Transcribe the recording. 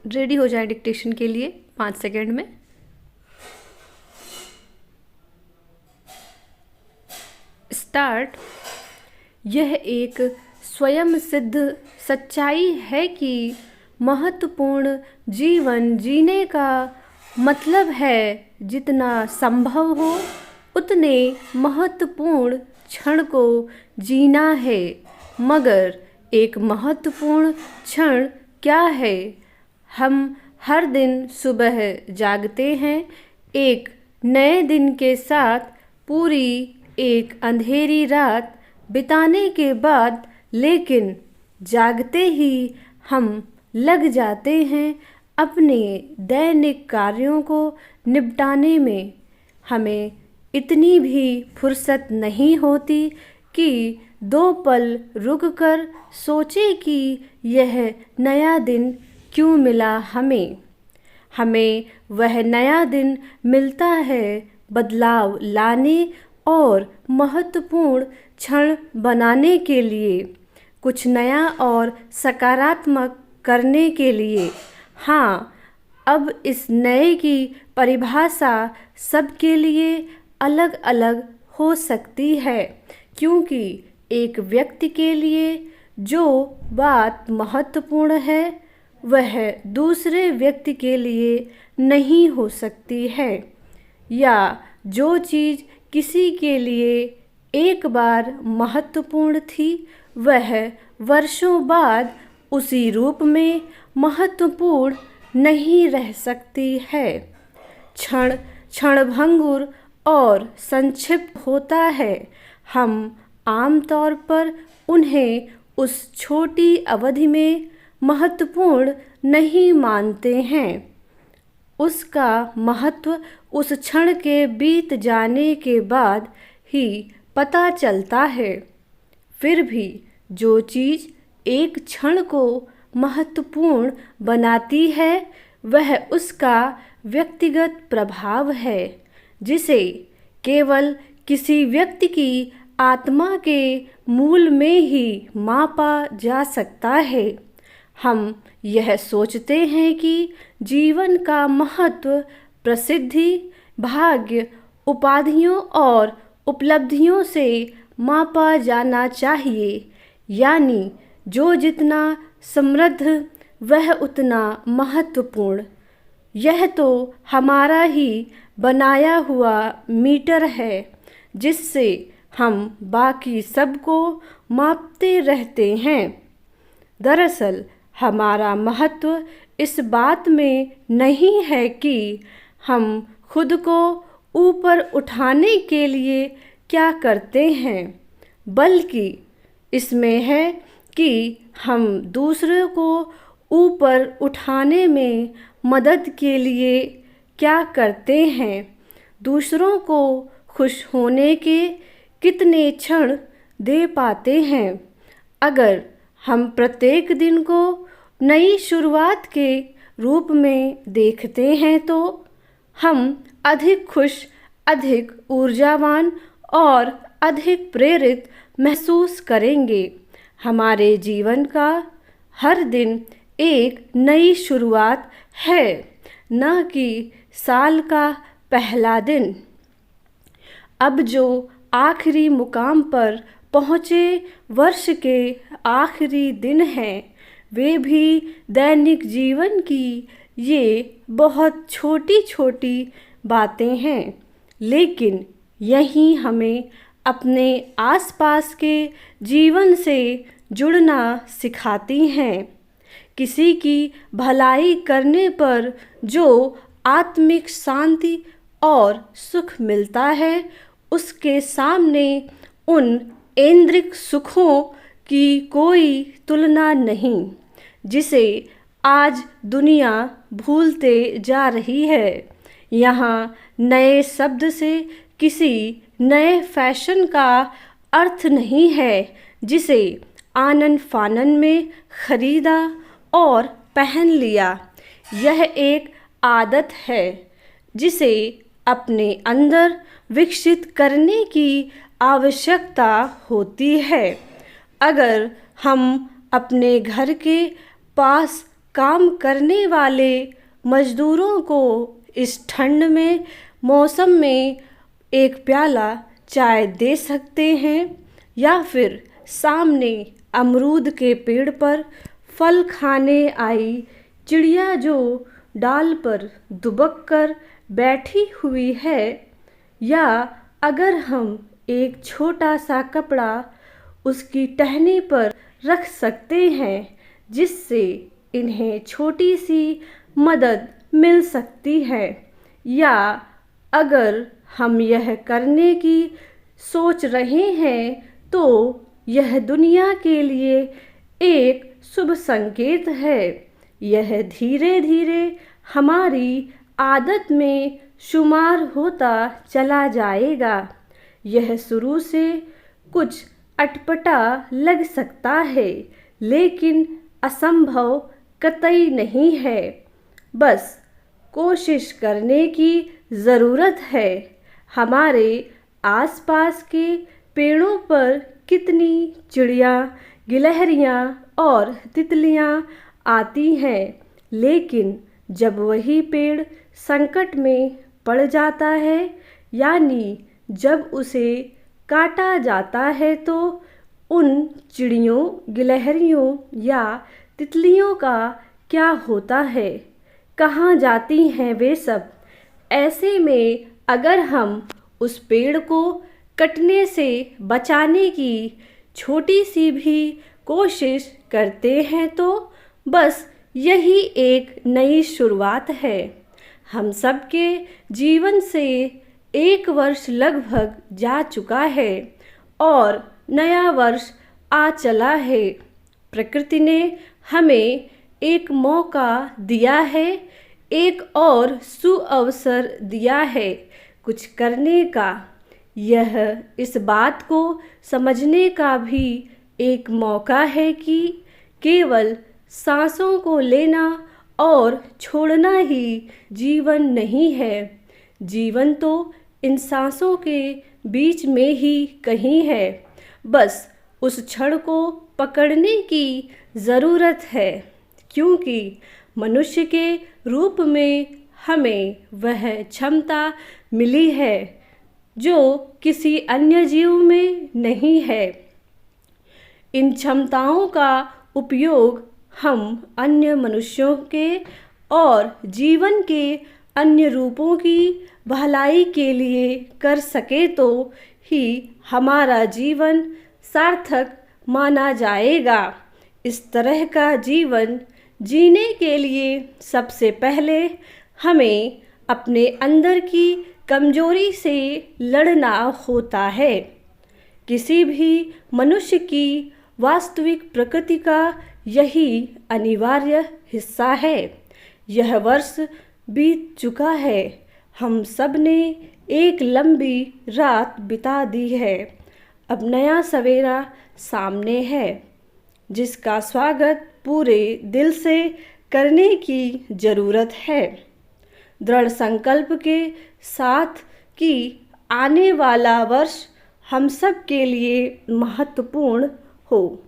Ready हो जाए dictation के लिए 5 सेकंड में। स्टार्ट। यह एक स्वयं सिद्ध सच्चाई है कि महत्वपूर्ण जीवन जीने का मतलब है जितना संभव हो उतने महत्वपूर्ण क्षण को जीना है। मगर एक महत्वपूर्ण क्षण क्या है? हम हर दिन सुबह जागते हैं एक नए दिन के साथ, पूरी एक अंधेरी रात बिताने के बाद, लेकिन जागते ही हम लग जाते हैं अपने दैनिक कार्यों को निपटाने में। हमें इतनी भी फुर्सत नहीं होती कि 2 पल रुककर सोचे कि यह नया दिन क्यों मिला हमें। हमें वह नया दिन मिलता है बदलाव लाने और महत्वपूर्ण क्षण बनाने के लिए, कुछ नया और सकारात्मक करने के लिए। हाँ, अब इस नए की परिभाषा सबके लिए अलग अलग हो सकती है, क्योंकि एक व्यक्ति के लिए जो बात महत्वपूर्ण है वह दूसरे व्यक्ति के लिए नहीं हो सकती है, या जो चीज़ किसी के लिए एक बार महत्वपूर्ण थी वह वर्षों बाद उसी रूप में महत्वपूर्ण नहीं रह सकती है। क्षण क्षणभंगुर और संक्षिप्त होता है। हम आमतौर पर उन्हें उस छोटी अवधि में महत्वपूर्ण नहीं मानते हैं। उसका महत्व उस क्षण के बीत जाने के बाद ही पता चलता है। फिर भी जो चीज़ एक क्षण को महत्वपूर्ण बनाती है वह उसका व्यक्तिगत प्रभाव है, जिसे केवल किसी व्यक्ति की आत्मा के मूल में ही मापा जा सकता है। हम यह सोचते हैं कि जीवन का महत्व प्रसिद्धि, भाग्य, उपाधियों और उपलब्धियों से मापा जाना चाहिए, यानी जो जितना समृद्ध वह उतना महत्वपूर्ण। यह तो हमारा ही बनाया हुआ मीटर है जिससे हम बाकी सबको मापते रहते हैं। दरअसल हमारा महत्व इस बात में नहीं है कि हम खुद को ऊपर उठाने के लिए क्या करते हैं, बल्कि इसमें है कि हम दूसरों को ऊपर उठाने में मदद के लिए क्या करते हैं। दूसरों को खुश होने के कितने क्षण दे पाते हैं। अगर हम प्रत्येक दिन को नई शुरुआत के रूप में देखते हैं तो हम अधिक खुश, अधिक ऊर्जावान और अधिक प्रेरित महसूस करेंगे। हमारे जीवन का हर दिन एक नई शुरुआत है, न कि साल का पहला दिन। अब जो आखिरी मुकाम पर पहुँचे वर्ष के आखिरी दिन हैं, वे भी दैनिक जीवन की ये बहुत छोटी छोटी बातें हैं, लेकिन यही हमें अपने आसपास के जीवन से जुड़ना सिखाती हैं। किसी की भलाई करने पर जो आत्मिक शांति और सुख मिलता है, उसके सामने उन ऐन्द्रिक सुखों की कोई तुलना नहीं, जिसे आज दुनिया भूलते जा रही है। यहाँ नए शब्द से किसी नए फैशन का अर्थ नहीं है जिसे आनन फानन में खरीदा और पहन लिया। यह एक आदत है जिसे अपने अंदर विकसित करने की आवश्यकता होती है। अगर हम अपने घर के पास काम करने वाले मजदूरों को इस ठंड में मौसम में एक प्याला चाय दे सकते हैं, या फिर सामने अमरूद के पेड़ पर फल खाने आई चिड़िया जो डाल पर दुबक कर बैठी हुई है, या अगर हम एक छोटा सा कपड़ा उसकी टहनी पर रख सकते हैं जिससे इन्हें छोटी सी मदद मिल सकती है, या अगर हम यह करने की सोच रहे हैं तो यह दुनिया के लिए एक शुभ संकेत है। यह धीरे धीरे हमारी आदत में शुमार होता चला जाएगा। यह शुरू से कुछ अटपटा लग सकता है, लेकिन असंभव कतई नहीं है। बस कोशिश करने की ज़रूरत है। हमारे आसपास के पेड़ों पर कितनी चिड़िया, गिलहरियाँ और तितलियाँ आती हैं, लेकिन जब वही पेड़ संकट में पड़ जाता है, यानी जब उसे काटा जाता है, तो उन चिड़ियों, गिलहरियों या तितलियों का क्या होता है? कहाँ जाती हैं वे सब? ऐसे में अगर हम उस पेड़ को कटने से बचाने की छोटी सी भी कोशिश करते हैं तो बस यही एक नई शुरुआत है। हम सबके जीवन से 1 वर्ष लगभग जा चुका है और नया वर्ष आ चला है। प्रकृति ने हमें एक मौका दिया है, एक और सुअवसर दिया है कुछ करने का। यह इस बात को समझने का भी एक मौका है कि केवल सांसों को लेना और छोड़ना ही जीवन नहीं है। जीवन तो इन सांसों के बीच में ही कहीं है। बस उस क्षण को पकड़ने की ज़रूरत है, क्योंकि मनुष्य के रूप में हमें वह क्षमता मिली है जो किसी अन्य जीव में नहीं है। इन क्षमताओं का उपयोग हम अन्य मनुष्यों के और जीवन के अन्य रूपों की भलाई के लिए कर सके तो ही हमारा जीवन सार्थक माना जाएगा। इस तरह का जीवन जीने के लिए सबसे पहले हमें अपने अंदर की कमजोरी से लड़ना होता है। किसी भी मनुष्य की वास्तविक प्रकृति का यही अनिवार्य हिस्सा है। यह वर्ष बीत चुका है। हम सब ने एक लंबी रात बिता दी है। अब नया सवेरा सामने है, जिसका स्वागत पूरे दिल से करने की ज़रूरत है, दृढ़ संकल्प के साथ कि आने वाला वर्ष हम सब के लिए महत्वपूर्ण हो।